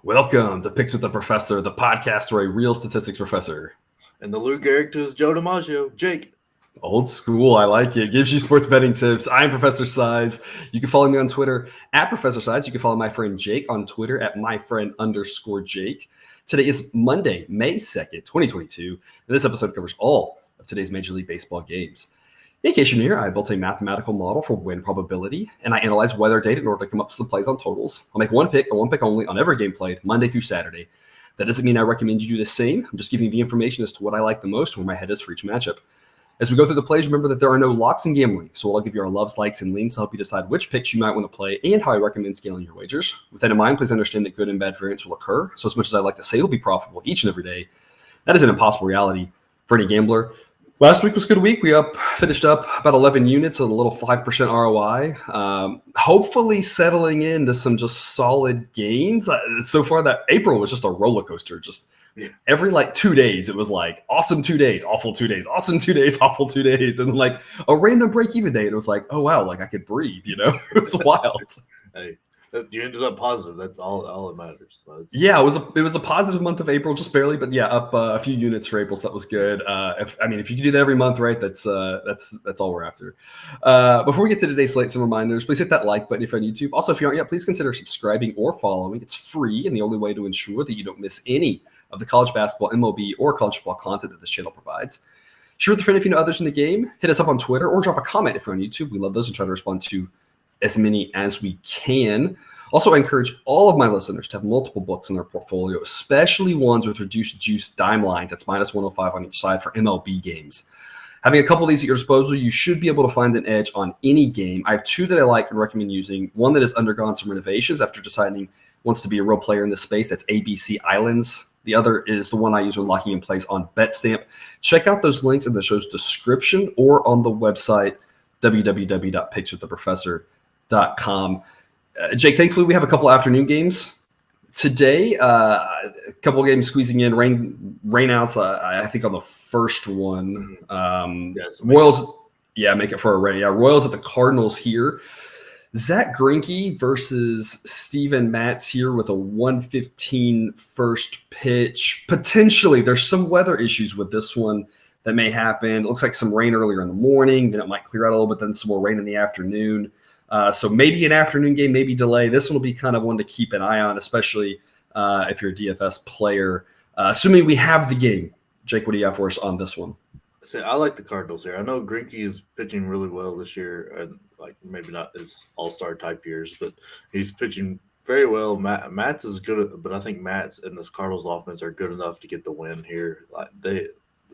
Welcome to Picks with the Professor, the podcast where a real statistics professor. And the Lou Gehrig to his Joe DiMaggio, Jake. Old school, I like it. Gives you sports betting tips. I'm Professor Sides. You can follow me on Twitter at Professor Sides. You can follow my friend Jake on Twitter at myfriend_Jake. Today is Monday, May 2nd, 2022. And this episode covers all of today's Major League Baseball games. In case you're new, I built a mathematical model for win probability, and I analyze weather data in order to come up with some plays on totals. I'll make one pick and one pick only on every game played, Monday through Saturday. That doesn't mean I recommend you do the same. I'm just giving you the information as to what I like the most, where my head is for each matchup. As we go through the plays, remember that there are no locks in gambling, so I'll give you our loves, likes, and leans to help you decide which picks you might want to play and how I recommend scaling your wagers. With that in mind, please understand that good and bad variance will occur, so as much as I like to say it'll be profitable each and every day, that is an impossible reality for any gambler. Last week was a good week. We finished up about 11 units with a little 5% ROI. Hopefully settling into some just solid gains. So far, that April was just a roller coaster. Every 2 days, it was like awesome 2 days, awful 2 days, awesome 2 days, awful 2 days, and like a random break-even day. It was like, oh wow, like I could breathe. It was wild. Hey, you ended up positive. That's all that matters. Yeah, it was a positive month of April, just barely, but yeah, up a few units for April, so that was good. If you can do that every month, right, that's all we're after. Before we get to today's slate, some reminders. Please hit that like button if you're on YouTube. Also, if you aren't yet, please consider subscribing or following. It's free and the only way to ensure that you don't miss any of the college basketball, MLB, or college football content that this channel provides. Share with a friend if you know others in the game. Hit us up on Twitter or drop a comment if you're on YouTube. We love those and try to respond to as many as we can. Also, I encourage all of my listeners to have multiple books in their portfolio, especially ones with reduced juice dime lines. That's minus 105 on each side for MLB games. Having a couple of these at your disposal, you should be able to find an edge on any game. I have two that I like and recommend using. One that has undergone some renovations after deciding wants to be a real player in this space. That's ABC Islands. The other is the one I use when locking in plays on BetStamp. Check out those links in the show's description or on the website, www.pickswiththeprofessor.com. Jake, thankfully we have a couple afternoon games today. A couple of games squeezing in, rainouts. I think on the first one, Royals. Make it for a rain. Yeah, Royals at the Cardinals here. Zach Greinke versus Steven Matz here with a 1:15 first pitch. Potentially, there's some weather issues with this one that may happen. It looks like some rain earlier in the morning, then it might clear out a little bit, then some more rain in the afternoon. So maybe an afternoon game, maybe delay. This one will be kind of one to keep an eye on, especially if you're a DFS player. Assuming we have the game. Jake, what do you have for us on this one? I like the Cardinals here. I know Greinke is pitching really well this year, and maybe not his all-star type years, but he's pitching very well. Matz is good, but I think Matz and this Cardinals offense are good enough to get the win here. The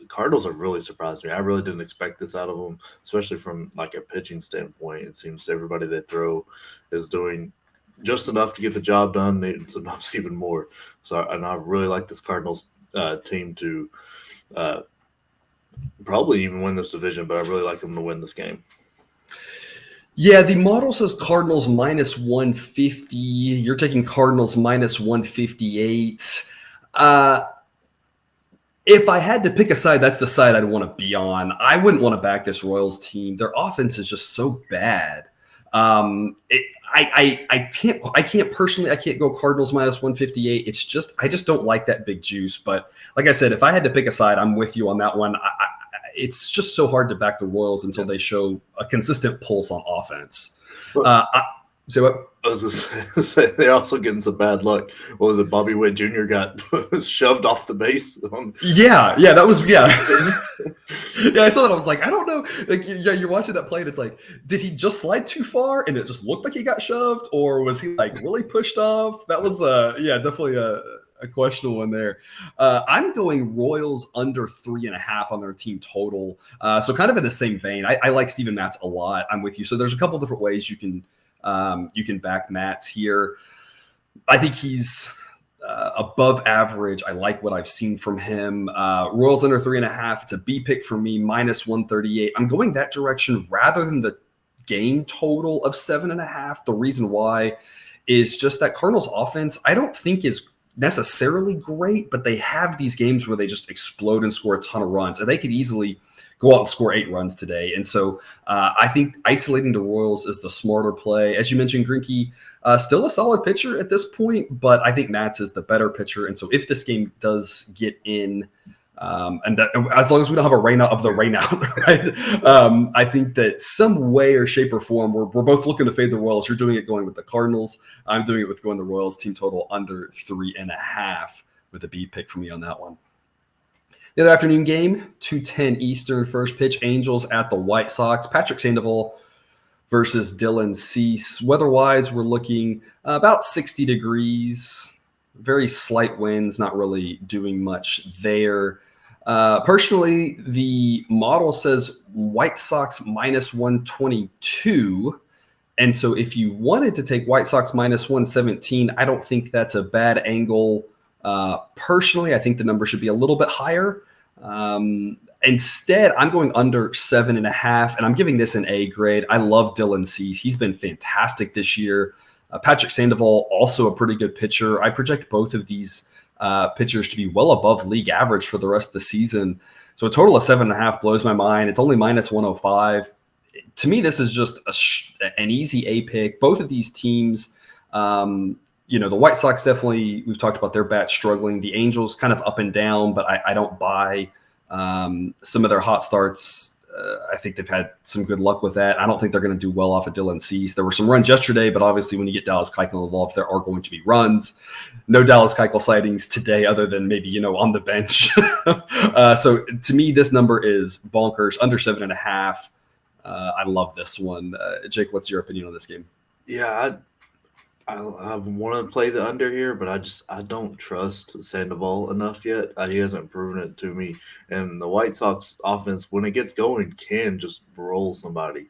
Cardinals have really surprised me. I really didn't expect this out of them, especially from a pitching standpoint. It seems everybody they throw is doing just enough to get the job done, and sometimes even more. And I really like this Cardinals team to probably even win this division, but I really like them to win this game. Yeah, the model says Cardinals minus 150. You're taking Cardinals minus 158. If I had to pick a side, that's the side I'd want to be on. I wouldn't want to back this Royals team. Their offense is just so bad. I can't personally. I can't go Cardinals minus 158. It's just I just don't like that big juice. But like I said, if I had to pick a side, I'm with you on that one. It's just so hard to back the Royals until they show a consistent pulse on offense. Say what? I was going to say they're also getting some bad luck. What was it? Bobby Witt Jr. got shoved off the base. Yeah, that was yeah. Yeah, I saw that. I was like, I don't know. You're watching that play, and it's like, did he just slide too far, and it just looked like he got shoved, or was he really pushed off? That was definitely a questionable one there. I'm going Royals under 3.5 on their team total. So kind of in the same vein. I like Steven Matz a lot. I'm with you. So there's a couple different ways you can back Matz here. I think he's above average. I like what I've seen from him. Royals under 3.5. It's a B pick for me, minus 138. I'm going that direction rather than the game total of 7.5. The reason why is just that Cardinals offense, I don't think is necessarily great, but they have these games where they just explode and score a ton of runs, and they could easily go out and score 8 runs today. And so I think isolating the Royals is the smarter play. As you mentioned, Greinke, still a solid pitcher at this point, but I think Matz is the better pitcher. And so if this game does get in, as long as we don't have a rain out of the rain out, right? I think that some way or shape or form, we're both looking to fade the Royals. You're doing it going with the Cardinals. I'm doing it with going the Royals team total under 3.5 with a B pick for me on that one. The other afternoon game, 2:10 Eastern, first pitch, Angels at the White Sox. Patrick Sandoval versus Dylan Cease. Weather-wise, we're looking about 60 degrees, very slight winds, not really doing much there. Personally, the model says White Sox minus 122. And so if you wanted to take White Sox minus 117, I don't think that's a bad angle. Personally, I think the number should be a little bit higher. Instead, I'm going under 7.5, and I'm giving this an A grade. I love Dylan Cease. He's been fantastic this year. Patrick Sandoval, also a pretty good pitcher. I project both of these pitchers to be well above league average for the rest of the season. So a total of 7.5 blows my mind. It's only minus 105. To me, this is just an easy A pick. Both of these teams, the White Sox definitely, we've talked about their bats struggling. The Angels kind of up and down, but I don't buy some of their hot starts. I think they've had some good luck with that. I don't think they're going to do well off of Dylan Cease. There were some runs yesterday, but obviously when you get Dallas Keuchel involved, there are going to be runs. No Dallas Keuchel sightings today other than maybe, on the bench. So to me, this number is bonkers, under 7.5. I love this one. Jake, what's your opinion on this game? Yeah, I want to play the under here, but I don't trust Sandoval enough yet. He hasn't proven it to me. And the White Sox offense, when it gets going, can just roll somebody.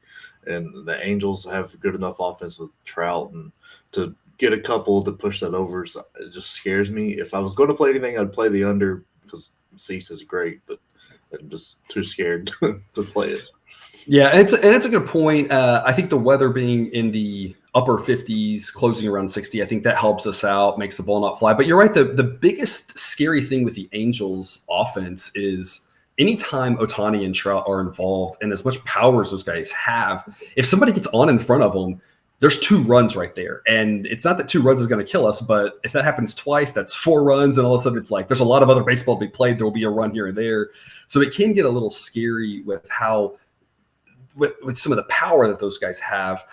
And the Angels have good enough offense with Trout, and to get a couple to push that over, so it just scares me. If I was going to play anything, I'd play the under because Cease is great, but I'm just too scared to play it. Yeah, and it's a good point. I think the weather being in the upper 50s, closing around 60, I think that helps us out, makes the ball not fly. But you're right, the biggest scary thing with the Angels offense is anytime Ohtani and Trout are involved, and as much power as those guys have, if somebody gets on in front of them, there's 2 runs right there. And it's not that 2 runs is going to kill us, but if that happens twice, that's 4 runs. And all of a sudden it's like there's a lot of other baseball to be played. There will be a run here and there. So it can get a little scary with how – with some of the power that those guys have.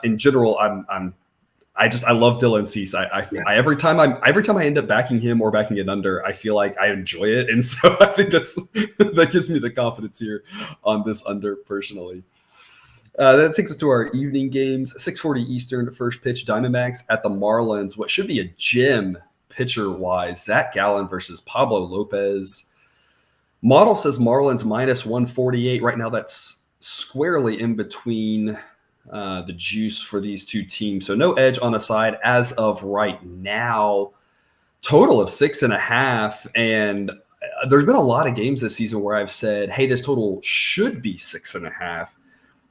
In general, I love Dylan Cease. Every time I end up backing him or backing it under, I feel like I enjoy it, and so I think that gives me the confidence here on this under personally. That takes us to our evening games. 6:40 Eastern, first pitch, Diamondbacks at the Marlins. What should be a gem pitcher wise? Zach Gallen versus Pablo Lopez. Model says Marlins minus 148. Right now, that's squarely in between the juice for these two teams. So no edge on a side as of right now. Total of 6.5. And there's been a lot of games this season where I've said, hey, this total should be 6.5.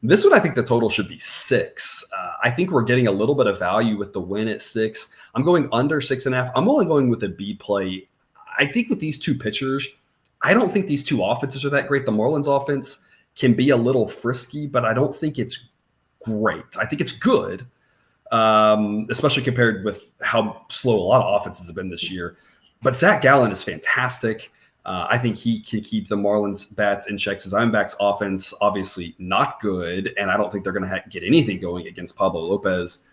This one, I think the total should be 6. I think we're getting a little bit of value with the win at 6. I'm going under 6.5. I'm only going with a B play. I think with these two pitchers, I don't think these two offenses are that great. The Marlins offense can be a little frisky, but I don't think it's great. I think it's good, especially compared with how slow a lot of offenses have been this year. But Zach Gallen is fantastic. I think he can keep the Marlins bats in check. Diamondbacks offense, obviously not good, and I don't think they're going to get anything going against Pablo Lopez.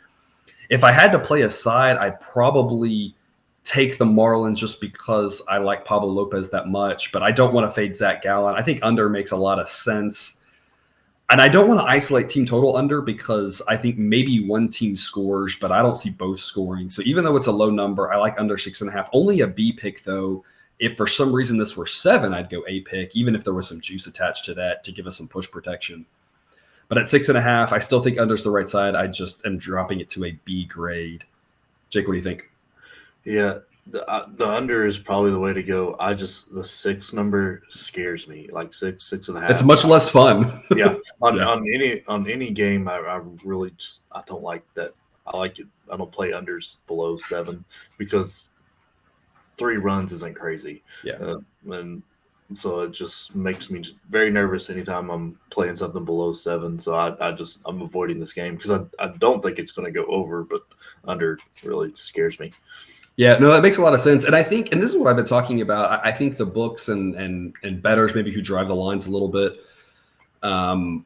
If I had to play a side, I'd probably take the Marlins just because I like Pablo Lopez that much, but I don't want to fade Zach Gallen. I think under makes a lot of sense. And I don't want to isolate team total under because I think maybe one team scores, but I don't see both scoring. So even though it's a low number, I like under 6.5. Only a B pick, though. If for some reason this were 7, I'd go A pick, even if there was some juice attached to that to give us some push protection. But at 6.5, I still think under's the right side. I just am dropping it to a B grade. Jake, what do you think? Yeah, the under is probably the way to go. The 6 number scares me, like 6.5. It's much less fun. Yeah, on any game, I really just I don't like that. I like it. I don't play unders below 7 because 3 runs isn't crazy. Yeah, and So it just makes me very nervous anytime I'm playing something below 7. So I'm avoiding this game because I don't think it's going to go over, but under really scares me. Yeah, no, that makes a lot of sense. And I think, and this is what I've been talking about, I think the books and bettors maybe who drive the lines a little bit, I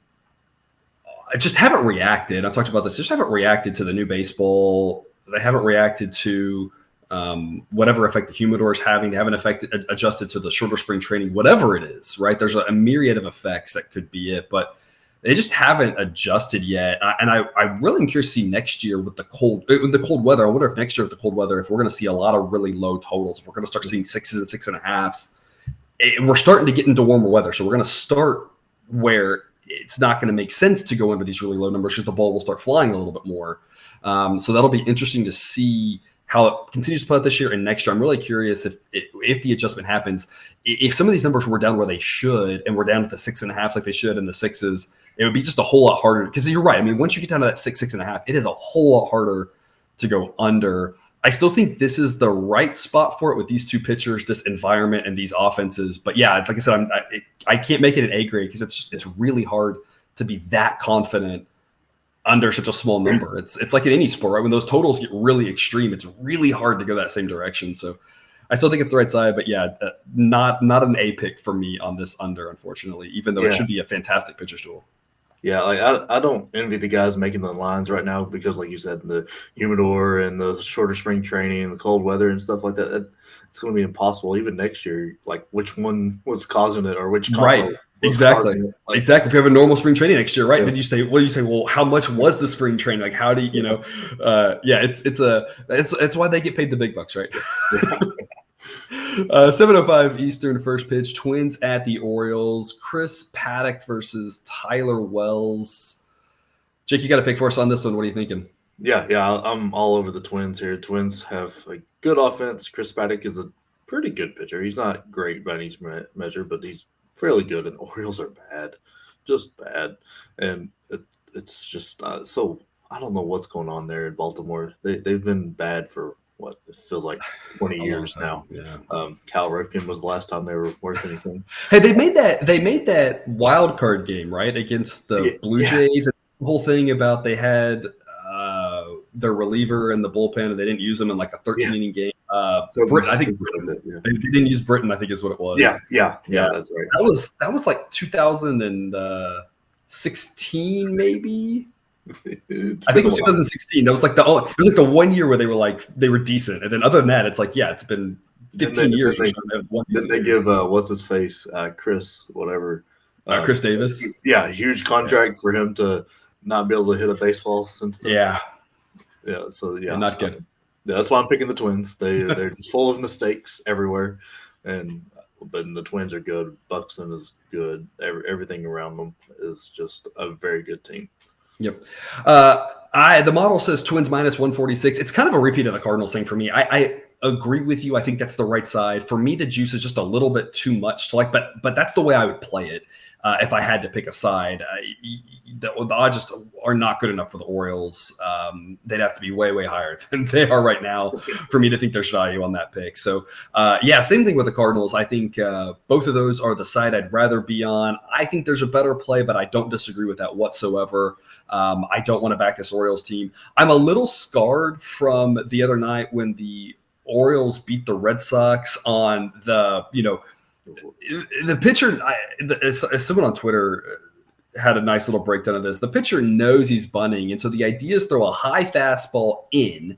just haven't reacted. I've talked about this. Just haven't reacted to the new baseball. They haven't reacted to whatever effect the humidor is having. They haven't adjusted to the shorter spring training, whatever it is, right? There's a myriad of effects that could be it, but they just haven't adjusted yet. I really am curious to see next year with the cold weather. I wonder if next year with the cold weather, if we're going to see a lot of really low totals, if we're going to start seeing 6s and 6.5s. We're starting to get into warmer weather, so we're going to start where it's not going to make sense to go into these really low numbers because the ball will start flying a little bit more. So that'll be interesting to see how it continues to play out this year and next year. I'm really curious if the adjustment happens. If some of these numbers were down where they should and we're down at the 6.5s like they should and the 6s, it would be just a whole lot harder. Because you're right. I mean, once you get down to that 6.5, it is a whole lot harder to go under. I still think this is the right spot for it with these two pitchers, this environment, and these offenses. But yeah, like I said, I can't make it an A grade because it's really hard to be that confident under such a small number. It's like in any sport, right? When those totals get really extreme, it's really hard to go that same direction. So I still think it's the right side, but yeah, not an A pick for me on this under, unfortunately, even though it should be a fantastic pitcher's duel. Yeah, like I don't envy the guys making the lines right now because, like you said, the humidor and the shorter spring training and the cold weather and stuff like that, it's going to be impossible. Even next year, like which one was causing it or which right. Exactly. Like, exactly. If you have a normal spring training next year, right? Yeah. Then you say, well, how much was the spring training? Like, how do you know? It's why they get paid the big bucks, right? 7:05 Eastern, first pitch. Twins at the Orioles. Chris Bassett versus Tyler Wells. Jake, you got to pick for us on this one. What are you thinking? Yeah, I'm all over the Twins here. Twins have a good offense. Chris Bassett is a pretty good pitcher. He's not great by any measure, but he's fairly good. And Orioles are bad, just bad. And it's just so I don't know what's going on there in Baltimore. They've been bad for what it feels like 20 years now. Yeah. Cal Ripken was the last time they were worth anything. Hey, they made that wild card game, right, against the Blue Jays. And the whole thing about they had their reliever in the bullpen and they didn't use him in like a 13-inning game. Britain, I think they didn't use Britain, I think is what it was. Yeah, that's right. That was like 2016 maybe. I think it was 2016. That was like the 1 year where they were decent, and then other than that, it's like it's been 15 years. Didn't they give what's his face Chris whatever Chris Davis? Yeah, huge contract for him to not be able to hit a baseball since then. Yeah. So not good. Yeah, that's why I'm picking the Twins. They're just full of mistakes everywhere, but the Twins are good. Buxton is good. Everything around them is just a very good team. Yep. The model says Twins minus 146. It's kind of a repeat of the Cardinals thing for me. I agree with you. I think that's the right side. For me, the juice is just a little bit too much to like, but that's the way I would play it. If I had to pick a side, the odds just are not good enough for the Orioles. They'd have to be way, way higher than they are right now for me to think there's value on that pick. So, same thing with the Cardinals. I think both of those are the side I'd rather be on. I think there's a better play, but I don't disagree with that whatsoever. I don't want to back this Orioles team. I'm a little scarred from the other night when the Orioles beat the Red Sox on the pitcher. Someone on Twitter had a nice little breakdown of this. The pitcher knows he's bunting, and so the idea is throw a high fastball in.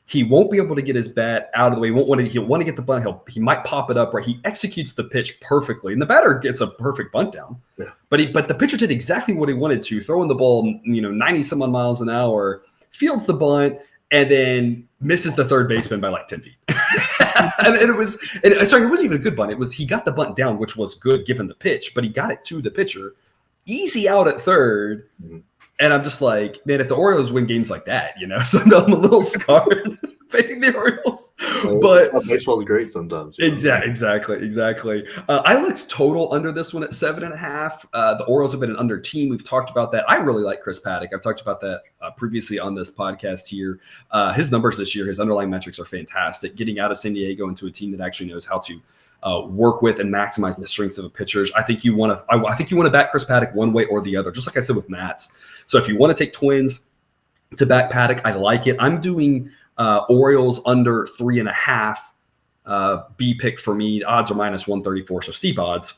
He won't be able to get his bat out of the way. He'll want to get the bunt. He might pop it up, right? He executes the pitch perfectly, and the batter gets a perfect bunt down. Yeah. But the pitcher did exactly what he wanted to, throwing the ball 90 some odd miles an hour, fields the bunt, and then misses the third baseman by like 10 feet. it wasn't even a good bunt. He got the bunt down, which was good given the pitch, but he got it to the pitcher. Easy out at third. Mm-hmm. And I'm just like, man, if the Orioles win games like that, so I'm a little scarred fading the Orioles. But baseball is great sometimes. Exactly. I looked total under this one at 7.5. The Orioles have been an under team. We've talked about that. I really like Chris Paddock. I've talked about that previously on this podcast here. His numbers this year, his underlying metrics are fantastic. Getting out of San Diego into a team that actually knows how to work with and maximize the strengths of the pitchers. I think you want to back Chris Paddock one way or the other, just like I said with Mats. So if you want to take Twins to back Paddock, I like it. I'm doing Orioles under 3.5. B pick for me. Odds are minus 134, so steep odds.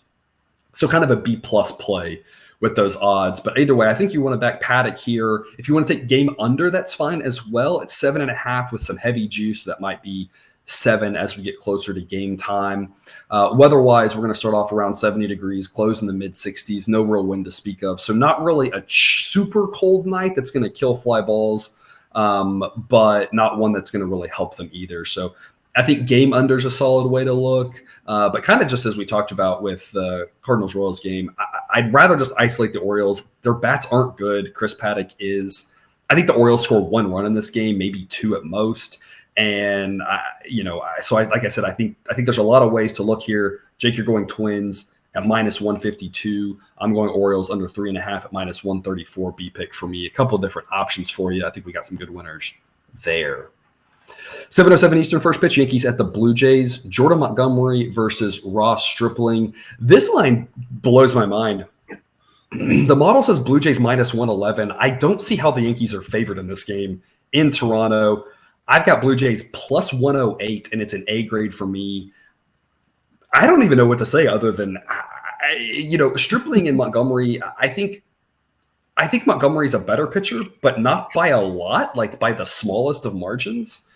So kind of a B plus play with those odds. But either way, I think you want to back Paddock here. If you want to take game under, that's fine as well. It's 7.5 with some heavy juice. That might be 7 as we get closer to game time. Weather-wise, we're going to start off around 70 degrees, close in the mid-60s, no real wind to speak of. So not really a super cold night that's going to kill fly balls, but not one that's going to really help them either. So I think game under is a solid way to look. But kind of just as we talked about with the Cardinals-Royals game, I'd rather just isolate the Orioles. Their bats aren't good. Chris Paddock is. I think the Orioles score 1 run in this game, maybe 2 at most. And like I said, I think there's a lot of ways to look here. Jake, you're going Twins at minus 152. I'm going Orioles under 3.5 at minus 134. B pick for me. A couple of different options for you. I think we got some good winners there. 7:07 Eastern, first pitch. Yankees at the Blue Jays. Jordan Montgomery versus Ross Stripling. This line blows my mind. The model says Blue Jays minus 111. I don't see how the Yankees are favored in this game in Toronto. I've got Blue Jays plus 108, and it's an A grade for me. I don't even know what to say other than, Stripling and Montgomery. I think Montgomery's a better pitcher, but not by a lot, like by the smallest of margins.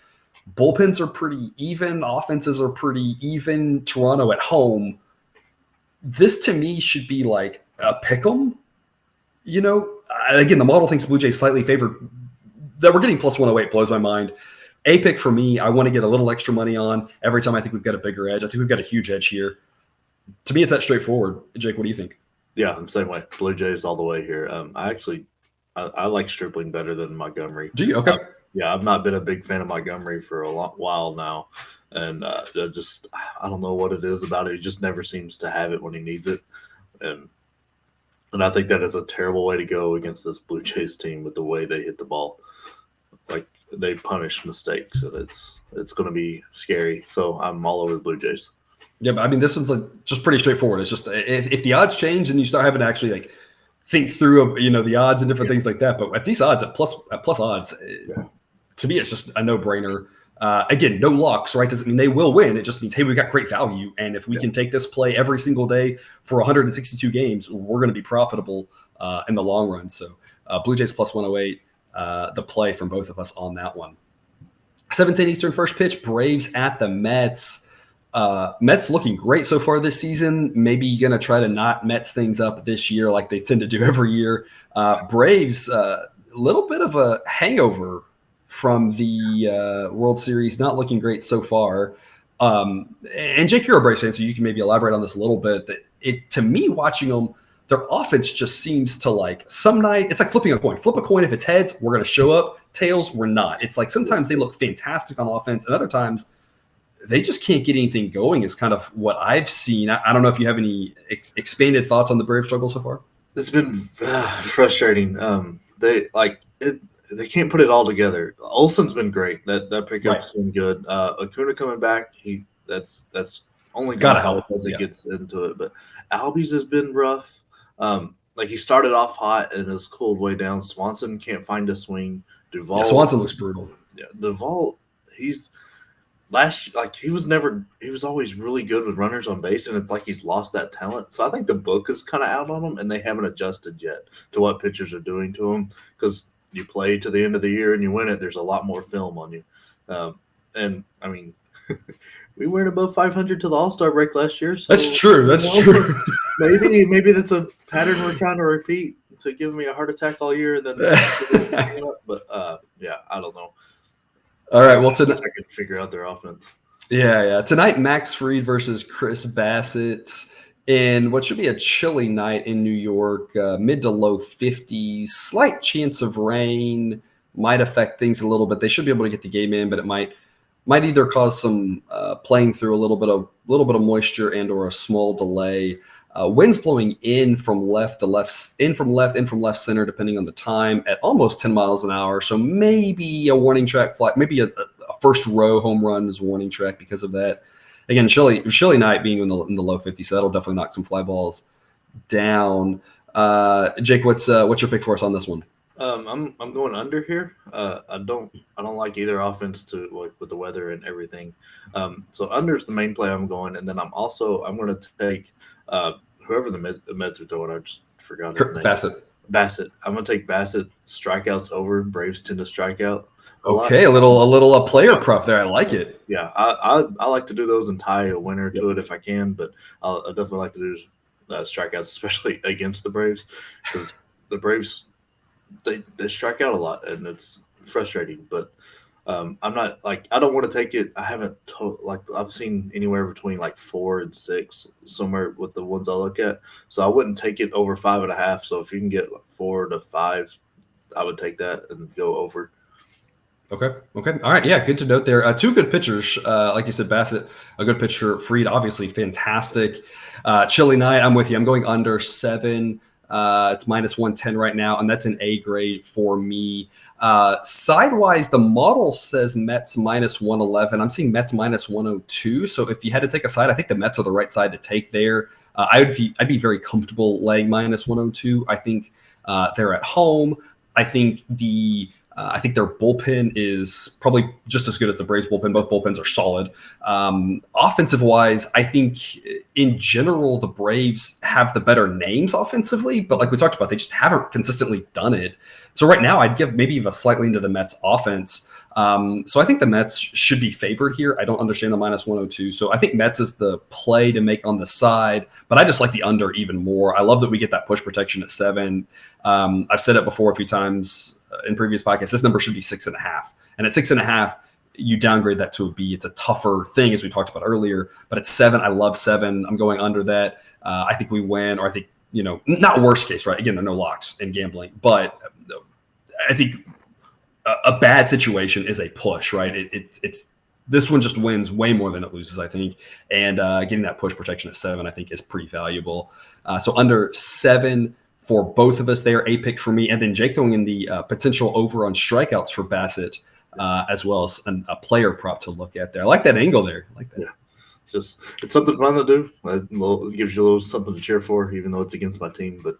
Bullpens are pretty even. Offenses are pretty even. Toronto at home. This to me should be like a pick 'em. Again, the model thinks Blue Jays slightly favored. That we're getting plus 108 blows my mind. A pick for me, I want to get a little extra money on every time I think we've got a bigger edge. I think we've got a huge edge here. To me, it's that straightforward. Jake, what do you think? Yeah, I'm the same way. Blue Jays all the way here. I like Stripling better than Montgomery. Do you? Okay. I've not been a big fan of Montgomery for a long while now. And I don't know what it is about it. He just never seems to have it when he needs it. And I think that is a terrible way to go against this Blue Jays team with the way they hit the ball. Like, they punish mistakes, and it's going to be scary. So I'm all over the Blue Jays. Yeah, but I mean, this one's like just pretty straightforward. It's just if the odds change and you start having to actually like think through, the odds and different things like that. But at these odds, at plus odds, to me, it's just a no-brainer. Again, no locks, right? Doesn't mean they will win. It just means, hey, we've got great value, and if we can take this play every single day for 162 games, we're going to be profitable in the long run. So Blue Jays plus 108. The play from both of us on that one. 7:10 Eastern, first pitch. Braves at the Mets. Mets looking great so far this season. Maybe going to try to knot Mets things up this year like they tend to do every year. Braves, a little bit of a hangover from the World Series. Not looking great so far. And Jake, you're a Braves fan, so you can maybe elaborate on this a little bit. That to me, watching them, their offense just seems to like some night, it's like flipping a coin. Flip a coin. If it's heads, we're going to show up. Tails, we're not. It's like sometimes they look fantastic on offense, and other times they just can't get anything going is kind of what I've seen. I don't know if you have any expanded thoughts on the Braves struggle so far. It's been frustrating. They can't put it all together. Olsen's been great. That pickup's been good. Acuna coming back, that's only gotta help as he gets into it. But Albies has been rough. He started off hot and has cooled way down. Swanson can't find a swing. Duvall. Swanson looks brutal. Yeah, Duvall. He was always really good with runners on base, and it's like he's lost that talent. So I think the book is kind of out on him, and they haven't adjusted yet to what pitchers are doing to him. Because you play to the end of the year and you win it, there's a lot more film on you. And I mean, we weren't above 500 to the All-Star break last year. So, that's true. True. Maybe that's a pattern we're trying to repeat to give me a heart attack all year. And then, but I don't know. All right. Well, I can figure out their offense. Yeah. Tonight, Max Fried versus Chris Bassett in what should be a chilly night in New York, mid to low 50s, slight chance of rain might affect things a little bit. They should be able to get the game in, but it might might either cause some playing through a little bit of moisture and or a small delay. Winds blowing in from left to left, in from left center, depending on the time, at almost 10 miles an hour. So maybe a warning track fly, maybe a first row home run is a warning track because of that. Again, chilly night being in the low 50s, so that'll definitely knock some fly balls down. Jake, what's your pick for us on this one? I'm going under here. I don't like either offense with the weather and everything. So under is the main play I'm going, and then I'm going to take whoever the Mets are throwing. I just forgot his name. Bassett. I'm going to take Bassett strikeouts over. Braves tend to strike out. Okay, a little player prop there. I like it. Yeah, I like to do those and tie a winner to it if I can, but I definitely like to do strikeouts, especially against the Braves, because the Braves they strike out a lot and it's frustrating. But I'm not I don't want to take it. I haven't I've seen anywhere between 4 and 6 somewhere with the ones I look at, so I wouldn't take it over 5.5. So if you can get 4 to 5, I would take that and go over. Okay. All right. Yeah, good to note there. Two good pitchers. Like you said, Bassett, a good pitcher. Fried, obviously fantastic. Chilly night, I'm with you. I'm going under 7. It's minus 110 right now, and that's an A grade for me. Sidewise, the model says Mets minus 111. I'm seeing Mets minus 102. So if you had to take a side, I think the Mets are the right side to take there. I'd be very comfortable laying minus 102. I think they're at home. I think their bullpen is probably just as good as the Braves bullpen. Both bullpens are solid. Offensive wise, I think in general, the Braves have the better names offensively, but like we talked about, they just haven't consistently done it. So right now I'd give maybe even slightly into the Mets offense. So I think the Mets should be favored here. I don't understand the minus 102. So I think Mets is the play to make on the side, but I just like the under even more. I love that we get that push protection at 7. I've said it before a few times in previous podcasts. This number should be 6.5. And at 6.5, you downgrade that to a B. It's a tougher thing, as we talked about earlier. But at 7, I love 7. I'm going under that. I think we win, or I think, not worst case, right? Again, there are no locks in gambling, but I think a bad situation is a push, right? It's this one just wins way more than it loses, I think. And getting that push protection at 7, I think, is pretty valuable. So under 7 for both of us there, a pick for me. And then Jake throwing in the potential over on strikeouts for Bassett, as well as a player prop to look at there. I like that angle there. I like that. Yeah. It's something fun to do. It gives you a little something to cheer for, even though it's against my team. But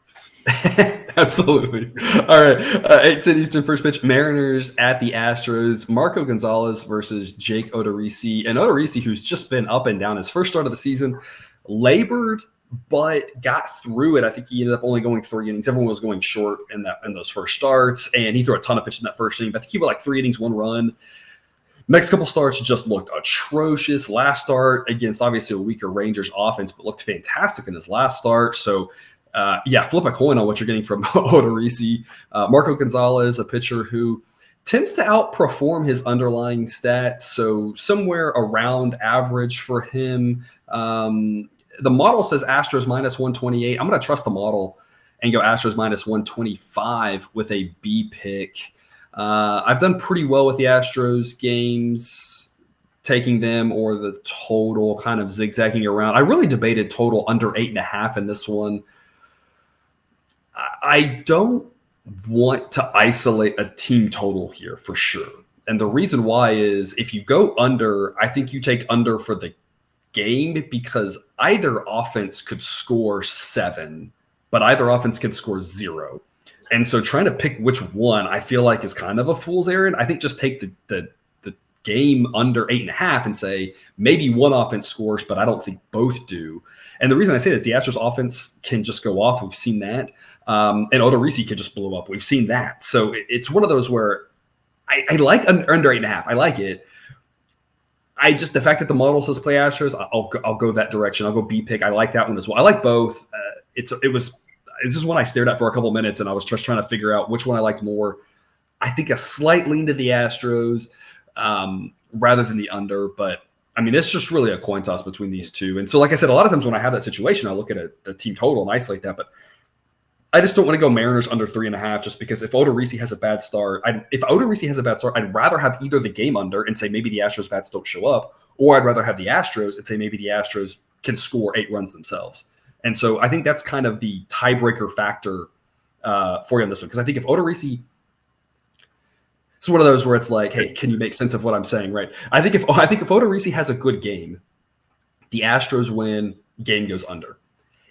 absolutely. All right. 8:10 Eastern first pitch. Mariners at the Astros. Marco Gonzalez versus Jake Odarisi. And Odarisi, who's just been up and down. His first start of the season, labored, but got through it. I think he ended up only going 3 innings. Everyone was going short in those first starts, and he threw a ton of pitches in that first inning. But I think he went 3 innings, 1 run. Next couple starts just looked atrocious. Last start against obviously a weaker Rangers offense, but looked fantastic in his last start. So, flip a coin on what you're getting from Odarisi. Marco Gonzalez, a pitcher who tends to outperform his underlying stats, so somewhere around average for him. The model says Astros minus 128. I'm going to trust the model and go Astros minus 125 with a B pick. I've done pretty well with the Astros games, taking them or the total, kind of zigzagging around. I really debated total under 8.5 in this one. I don't want to isolate a team total here for sure. And the reason why is if you go under, I think you take under for the game because either offense could score 7, but either offense can score 0. And so trying to pick which one I feel like is kind of a fool's errand. I think just take the game under 8.5 and say maybe one offense scores, but I don't think both do. And the reason I say that is the Astros offense can just go off. We've seen that. And Odarisi could just blow up. We've seen that. So it's one of those where I like under 8.5. I like it. The fact that the model says play Astros, I'll go that direction. I'll go B pick. I like that one as well. I like both. This is one I stared at for a couple of minutes, and I was just trying to figure out which one I liked more. I think a slight lean to the Astros rather than the under, but I mean, it's just really a coin toss between these two. And so, like I said, a lot of times when I have that situation, I look at the team total and isolate that. But I just don't want to go Mariners under 3.5 just because if Odarisi has a bad start, I'd rather have either the game under and say maybe the Astros bats don't show up, or I'd rather have the Astros and say maybe the Astros can score 8 runs themselves. And so I think that's kind of the tiebreaker factor for you on this one. Because I think if Odarisi, it's one of those where it's like, hey, can you make sense of what I'm saying, right? I think if Odarisi has a good game, the Astros win, game goes under.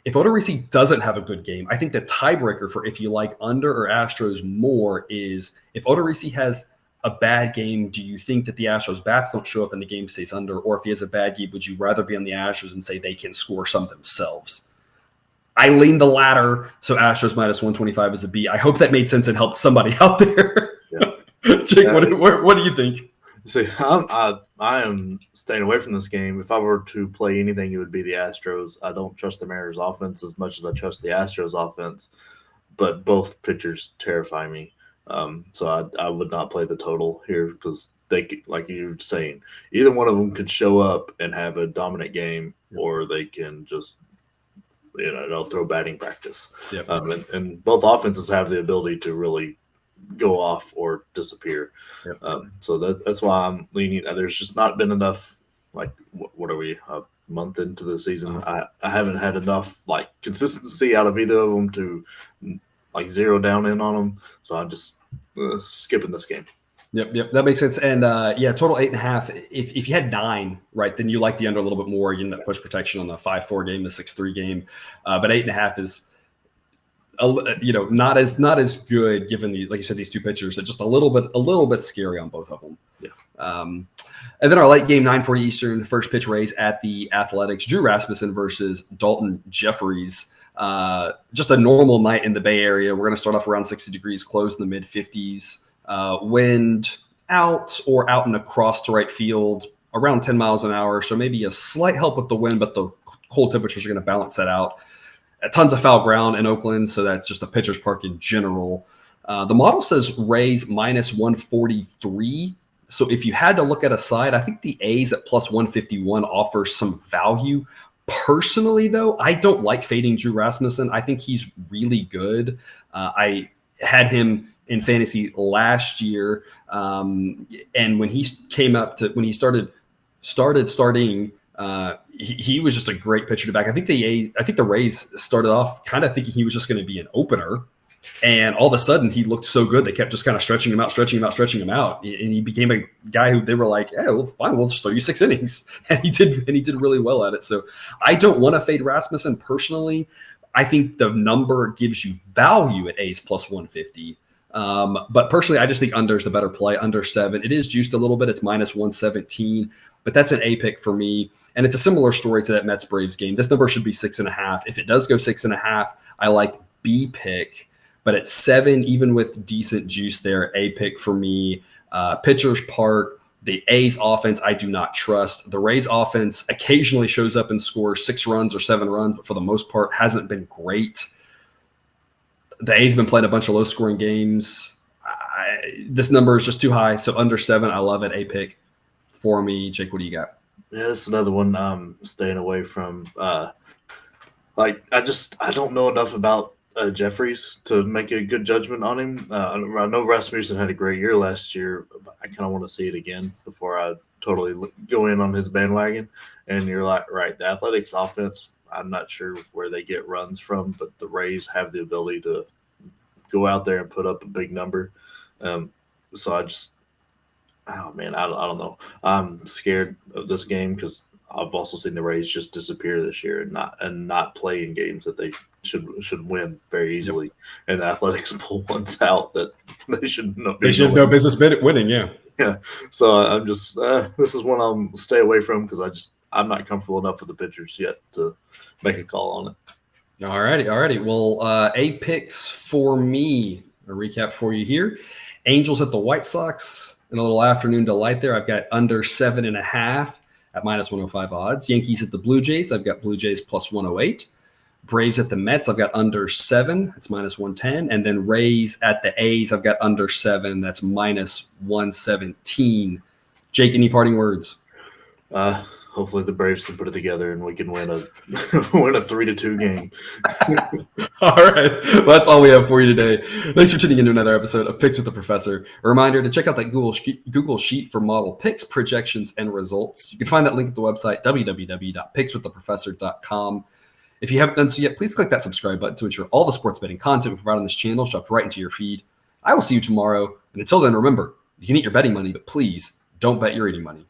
If Odarisi doesn't have a good game, I think the tiebreaker for if you like under or Astros more is if Odarisi has a bad game, do you think that the Astros bats don't show up and the game stays under? Or if he has a bad game, would you rather be on the Astros and say they can score some themselves? I lean the latter, so Astros minus 125 is a B. I hope that made sense and helped somebody out there. Yeah. Jake, what do you think? See, I am staying away from this game. If I were to play anything, it would be the Astros. I don't trust the Mariners offense as much as I trust the Astros offense, but both pitchers terrify me. So I would not play the total here because they, like you were saying, either one of them could show up and have a dominant game, or they can just, they'll throw batting practice. Yep. And both offenses have the ability to really go off or disappear. Yep. So that's why I'm leaning. There's just not been enough, like, what are we, a month into the season? I haven't had enough, like, consistency out of either of them to, like, zero down in on them. So I'm just skipping this game. Yep, that makes sense. And total 8.5. If you had 9, right, then you like the under a little bit more. You get that push protection on the 5-4 game, the 6-3 game. But 8.5 is not as good given these, like you said, these two pitchers. Are just a little bit scary on both of them. Yeah. And then our late game, 9:40 Eastern, first pitch Rays at the Athletics. Drew Rasmussen versus Dalton Jeffries. Just a normal night in the Bay Area. We're going to start off around 60 degrees, close in the mid 50s. Wind out or out and across to right field around 10 miles an hour. So maybe a slight help with the wind, but the cold temperatures are going to balance that out. Tons of foul ground in Oakland, so that's just a pitcher's park in general. The model says Rays minus 143. So if you had to look at a side, I think the A's at plus 151 offers some value. Personally, though, I don't like fading Drew Rasmussen. I think he's really good. I had him in fantasy last year, and when he started starting. He was just a great pitcher to back. I think the Rays started off kind of thinking he was just going to be an opener, and all of a sudden he looked so good they kept just kind of stretching him out, and he became a guy who they were like, "Yeah, well, fine, we'll just throw you 6 innings," and he did really well at it. So I don't want to fade Rasmussen personally. I think the number gives you value at A's plus 150. But personally, I just think under is the better play. Under 7. It is juiced a little bit. It's minus 117, but that's an A pick for me. And it's a similar story to that Mets Braves game. This number should be 6.5. If it does go 6.5, I like B pick, but at 7, even with decent juice there, A pick for me. Pitcher's park. The A's offense, I do not trust. The Rays offense occasionally shows up and scores 6 runs or 7 runs, but for the most part hasn't been great. The A's been playing a bunch of low-scoring games. This number is just too high, so under 7, I love it. A pick for me. Jake, what do you got? Yeah, that's another one I'm staying away from. I don't know enough about Jeffries to make a good judgment on him. I know Rasmussen had a great year last year, but I kind of want to see it again before I totally go in on his bandwagon. And you're like, right, the Athletics offense, I'm not sure where they get runs from, but the Rays have the ability to go out there and put up a big number. So I just, I don't know. I'm scared of this game because I've also seen the Rays just disappear this year and not play in games that they should win very easily. Yep. And the Athletics pull ones out that they should not. They should have no business winning. Yeah. Yeah. So I'm just this is one I'll stay away from because I'm not comfortable enough with the pitchers yet to make a call on it. All righty. Well, 8 picks for me. A recap for you here. Angels at the White Sox in a little afternoon delight there. I've got under 7.5 at minus 105 odds. Yankees at the Blue Jays. I've got Blue Jays plus 108. Braves at the Mets. I've got under 7. That's minus 110. And then Rays at the A's. I've got under 7. That's minus 117. Jake, any parting words? hopefully the Braves can put it together and we can win a win a 3-2 game. All right. Well, that's all we have for you today. Thanks for tuning into another episode of Picks with the Professor. A reminder to check out that Google Sheet for model picks, projections, and results. You can find that link at the website, www.pickswiththeprofessor.com. If you haven't done so yet, please click that subscribe button to ensure all the sports betting content we provide on this channel is dropped right into your feed. I will see you tomorrow. And until then, remember, you can eat your betting money, but please don't bet your eating money.